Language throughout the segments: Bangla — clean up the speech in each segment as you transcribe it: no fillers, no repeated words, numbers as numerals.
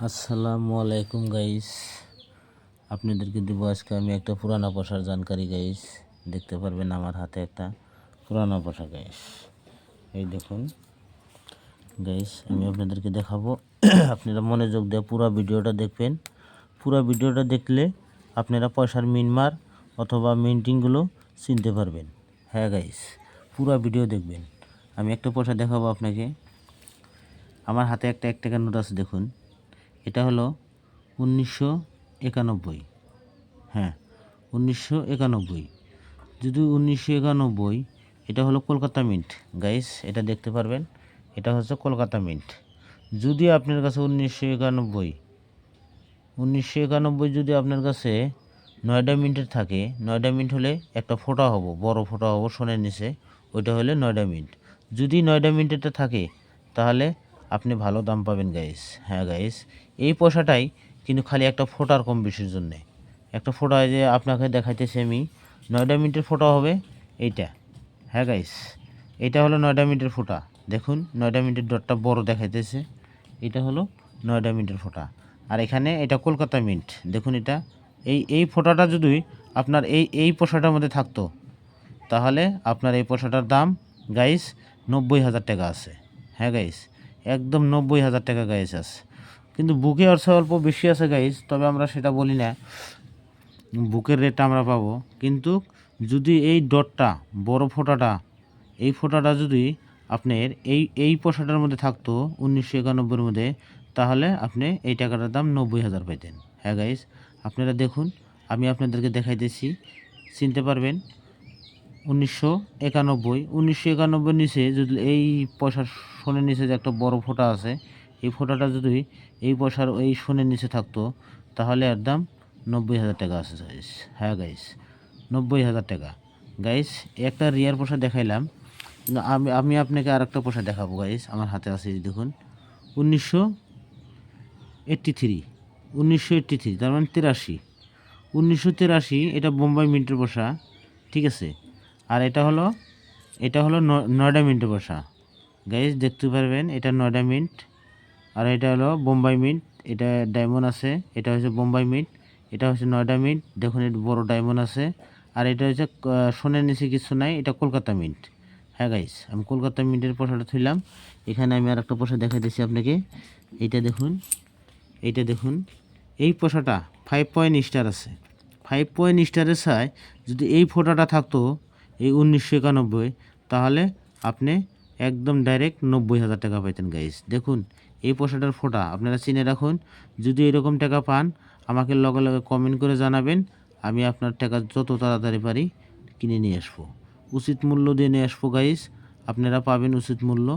আসসালামু আলাইকুম গাইস, আপনাদেরকে দেবো আজকে আমি একটা পুরানা পোশার জানকারি গাইস। দেখতে পারবেন আমার হাতে একটা পুরানা পোশাক গাইস। এই দেখুন গাইস, আমি আপনাদেরকে দেখাবো। আপনারা মনোযোগ দিয়ে পুরো ভিডিওটা দেখবেন। পুরো ভিডিওটা দেখলে আপনারা পয়সার মিনমার অথবা মিন্টিংগুলো চিনতে পারবেন। হ্যাঁ গাইস, পুরো ভিডিও দেখবেন। আমি একটা পয়সা দেখাবো আপনাকে। আমার হাতে একটা 1 টাকার নোট আছে, দেখুন। এটা হলো 1991। হ্যাঁ, 1991। যদি 1991, এটা হলো কলকাতা মিন্ট গাইস। এটা দেখতে পারবেন, এটা হচ্ছে কলকাতা মিন্ট। যদি আপনার কাছে 1991 যদি আপনার কাছে নয়ডা মিন্টের থাকে, নয়ডা মিন্ট হলে একটা ফোঁটা হবো, বড় ফোঁটা হবো সোনের নিচে, ওইটা হলে নয়ডা মিন্ট। যদি নয়ডা মিন্টেরটা থাকে তাহলে আপনি ভালো দাম পাবেন গাইস। হ্যাঁ গাইস, এই পয়সাটাই কিন্তু খালি একটা ফোঁটার কম বেশির জন্যে। একটা ফোঁটা যে আপনাকে দেখাইতেছি আমি, নয়ডা মিন্টের ফোঁটা হবে এইটা। হ্যাঁ গাইস, এটা হলো নয়ডা মিন্টের ফোঁটা। দেখুন নয়ডা মিন্টের ডটটা বড় দেখাইতেছে, এটা হলো নয়ডা মিন্টের ফোঁটা। আর এখানে এটা কলকাতা মিন্ট। দেখুন এটা, এই ফোঁটাটা যদি আপনার এই পোশাটার মধ্যে থাকতো তাহলে আপনার এই পোশাটার দাম গাইস 90,000 টাকা আছে। হ্যাঁ গাইস, একদম 90,000 টাকা গাইস আছে। কিন্তু বুকে অল্প বেশি আছে গাইস, তবে আমরা সেটা বলি না, বুকের রেটটা আমরা পাবো। কিন্তু যদি এই ডটটা বড় ফোঁটাটা, এই ফোঁটাটা যদি আপনার এই পোশাকটার মধ্যে থাকতো 1991-এর মধ্যে, তাহলে আপনি এই টাকাটার দাম 90,000 পেতেন। হ্যাঁ গাইস, আপনারা দেখুন, আমি আপনাদেরকে দেখাইতেছি, চিনতে পারবেন। 1991 নিচে যদি এই পয়সার সোনের নিচে যে একটা বড় ফোঁটা আছে, এই ফোঁটাটা যদি এই পয়সার এই সোনের নিচে থাকতো তাহলে এর দাম 90,000 টাকা আছে গাইস। হ্যাঁ গাইস, 90,000 টাকা। গাইস, একটা রিয়ার পোশাক দেখাইলাম, কিন্তু আমি আপনাকে আর একটা পোশাক দেখাবো গাইস। আমার হাতে আছে, দেখুন। 1983, তার মানে 1983, এটা বোম্বাই মিন্টের পোশাক, ঠিক আছে। আর এটা হলো নয়ডা মিন্টের পোশাক গাইস। দেখতে পারবেন এটা নয়ডা মিন্ট, আর এটা হলো বোম্বাই মিন্ট। এটা ডায়মন্ড আছে, এটা হচ্ছে বোম্বাই মিন্ট, এটা হচ্ছে নয়ডা মিন্ট। দেখুন এটা বড় ডায়মন্ড আছে। আর এটা হচ্ছে সোনের নিচে কিছু নাই, এটা কলকাতা মিন্ট। হ্যাঁ গাইস, আমি কলকাতা মিন্টের পোশাকটা থইলাম। এখানে আমি আর একটা পোশাক দেখাই দিচ্ছি আপনাকে। এইটা দেখুন, এইটা দেখুন, এই পোশাকটা 5 পয়েন্ট স্টার আছে। 5 পয়েন্ট স্টারের ছায় যদি এই ফোঁটাটা থাকতো এই 1991, তাহলে আপনি একদম ডাইরেক্ট 90,000 টাকা পাইতেন গাইস। দেখুন এই পোশাকটার ফোঁটা আপনারা চিনে রাখুন। যদি এরকম টাকা পান আমাকে লগে লগে কমেন্ট করে জানাবেন, আমি আপনার টাকা যত তাড়াতাড়ি পারি কিনে নিয়ে আসবো, উচিত মূল্য দিয়ে নিয়ে আসবো গাইস। আপনারা পাবেন উচিত মূল্য।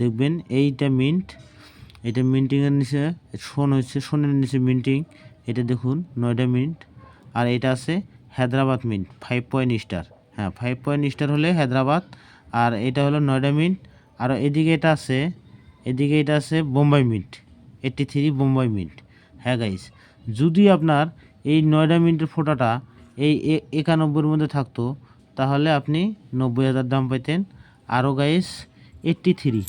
দেখবেন এইটা মিন্ট, এটা মিন্টিংয়ের নিচে সোনের নিচে মিন্টিং। এটা দেখুন নয়ডা মিন্ট। আর এটা আছে হায়দ্রাবাদ মিন্ট 5 পয়েন্ট স্টার। হ্যাঁ, 5 পয়েন্ট স্টার হলে হায়দ্রাবাদ, আর এটা হলো নয়ডা মিন্ট। আর এদিকে এটা আছে বোম্বাই মিন্ট 83 বোম্বাই মিন্ট। হ্যাঁ গাইস, যদি আপনার এই নয়ডা মিন্টের ফোঁটাটা এই 91-এর মধ্যে থাকতো তাহলে আপনি 90,000 দাম পাইতেন। আরও গাইস 83,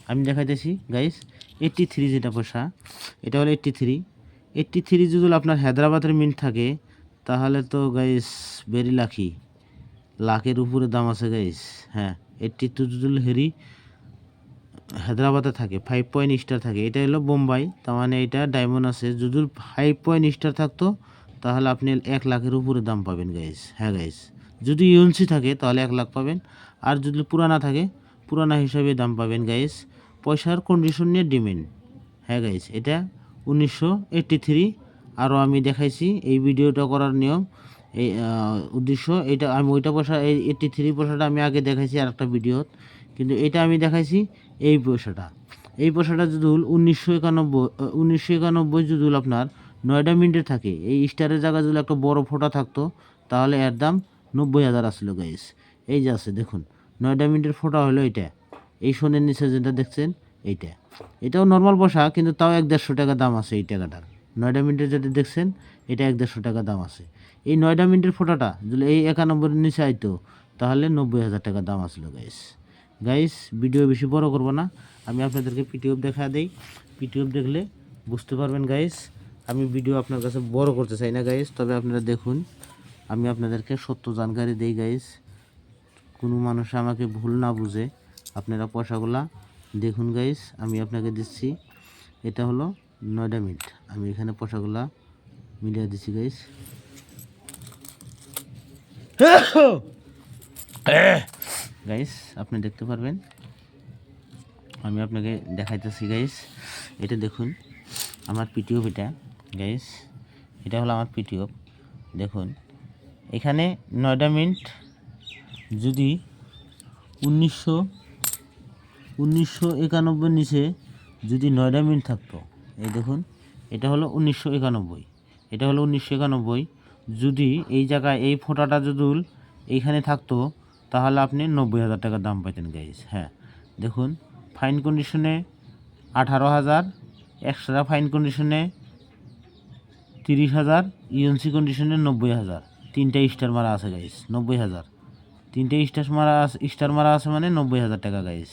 আমি দেখাইতেছি গাইস, 83 যেটা পয়সা, এটা হলো 83 যদি আপনার হায়দ্রাবাদের মিন্ট থাকে তাহলে তো গাইস ভেরি লাকি, লাখের উপরে দাম আছে গাইস। হ্যাঁ, 82 যদি হায়দ্রাবাদে থাকে, 5 পয়েন্ট স্টার থাকে, এটা হলো বোম্বাই, তার মানে এটা ডায়মন্ড আছে। যদি 5 পয়েন্ট স্টার থাকতো তাহলে আপনি 1 লাখের উপরে দাম পাবেন গাইস। হ্যাঁ গাইস, যদি ইউএনসি থাকে তাহলে 1 লাখ পাবেন, আর যদি পুরানা থাকে পুরানা হিসাবে দাম পাবেন গাইস। পয়সার কন্ডিশন নিয়ে ডিমেন্ড। হ্যাঁ গাইস, এটা 1983। আরও আমি দেখাইছি এই ভিডিওটা করার নিয়ম, এই উদ্দেশ্য, এটা আমি ওইটা পয়সা এই 83 পয়সাটা আমি আগে দেখাইছি আর একটা ভিডিও, কিন্তু এটা আমি দেখাইছি এই পয়সাটা যদি 1991 যদি আপনার নয়ডা মিনিটে থাকে, এই স্টারের জায়গায় যদি একটা বড় ফোঁটা থাকতো তাহলে এর দাম 90,000 আসলো গাইস। এই যে আছে দেখুন, নয়ডা মিনিটের ফোঁটা হলো এটা, এই সোনের নিচে যেটা দেখছেন এইটা। এটাও নর্মাল পোশাক, কিন্তু তাও 1-150 টাকা দাম আছে এই টাকাটার। নয়ডা মিনিটের যেটা দেখছেন এটা 1-150 টাকা দাম আছে। এই নয়ডা মিনিটের ফোঁটাটা যদি এই 91-এর নিচে আইতো তাহলে 90,000 টাকা দাম আসলো গাইস। গাইস, ভিডিও বেশি বড় করব না, আমি আপনাদেরকে পিটিএফ দেখা দেই। পিটিএফ দেখলে বুঝতে পারবেন গাইস। আমি ভিডিও আপনার কাছে বড় করতে চাই না গাইস, তবে আপনারা দেখুন, আমি আপনাদেরকে সত্য জানকারি দেই গাইস, কোনো মানুষ আমাকে ভুল না বুঝে আপনারা পয়সাগুলা দেখুন গাইস। আমি আপনাকে দিচ্ছি, এটা হলো 9টা মিনিট, আমি এখানে পয়সাগুলা মিলিয়ে দিচ্ছি গাইস। গাইস আপনি দেখতে পারবেন, আমি আপনাকে দেখাইতেছি গাইস। এটা দেখুন আমার পিটিওপ, এটা গাইস এটা হলো আমার পিটিওপ। দেখুন এখানে 9টা মিনিট যদি 1991 নিচে যদি 9টা মিনিট থাকতো, এই দেখুন এটা হলো 1991, এটা হলো 1991, যদি এই জায়গায় এই ফোঁটাটা যদি এইখানে থাকতো তাহলে আপনি 90,000 টাকার দাম পাইতেন গাইস। হ্যাঁ দেখুন, ফাইন কন্ডিশনে 18,000, এক্সট্রা ফাইন কন্ডিশনে 30,000, ইউএনসি কন্ডিশনে 90,000, 3টা স্টার মারা আছে গাইস। 90,000, 3টে স্টার মারা আছে মানে 90,000 টাকা গাইস।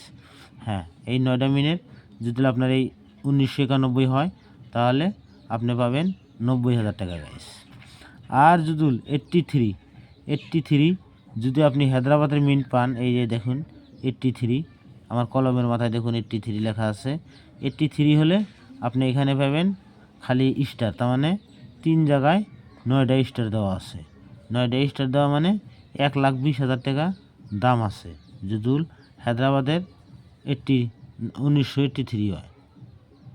হ্যাঁ এই 9টা মিনিট যদি আপনার এই 1991 হয় তাহলে আপনি পাবেন 90,000 টাকা গাইস। আর যদি 83 যদি আপনি হায়দ্রাবাদের মিন্ট পান, এই যে দেখুন 83, আমার কলমের মাথায় দেখুন 83 লেখা আছে। 83 হলে আপনি এখানে পাবেন খালি স্টার, তার মানে 3 জায়গায় 9টা স্টার দেওয়া আছে। 9টা স্টার দেওয়া মানে 1,20,000 টাকা দাম আছে যদি হায়দ্রাবাদের 1983 হয়।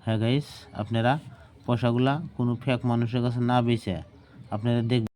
হ্যাঁ গাইস, আপনারা পয়সাগুলা কোনো ফেক মানুষের কাছে না বেচে আপনারা দেখবেন।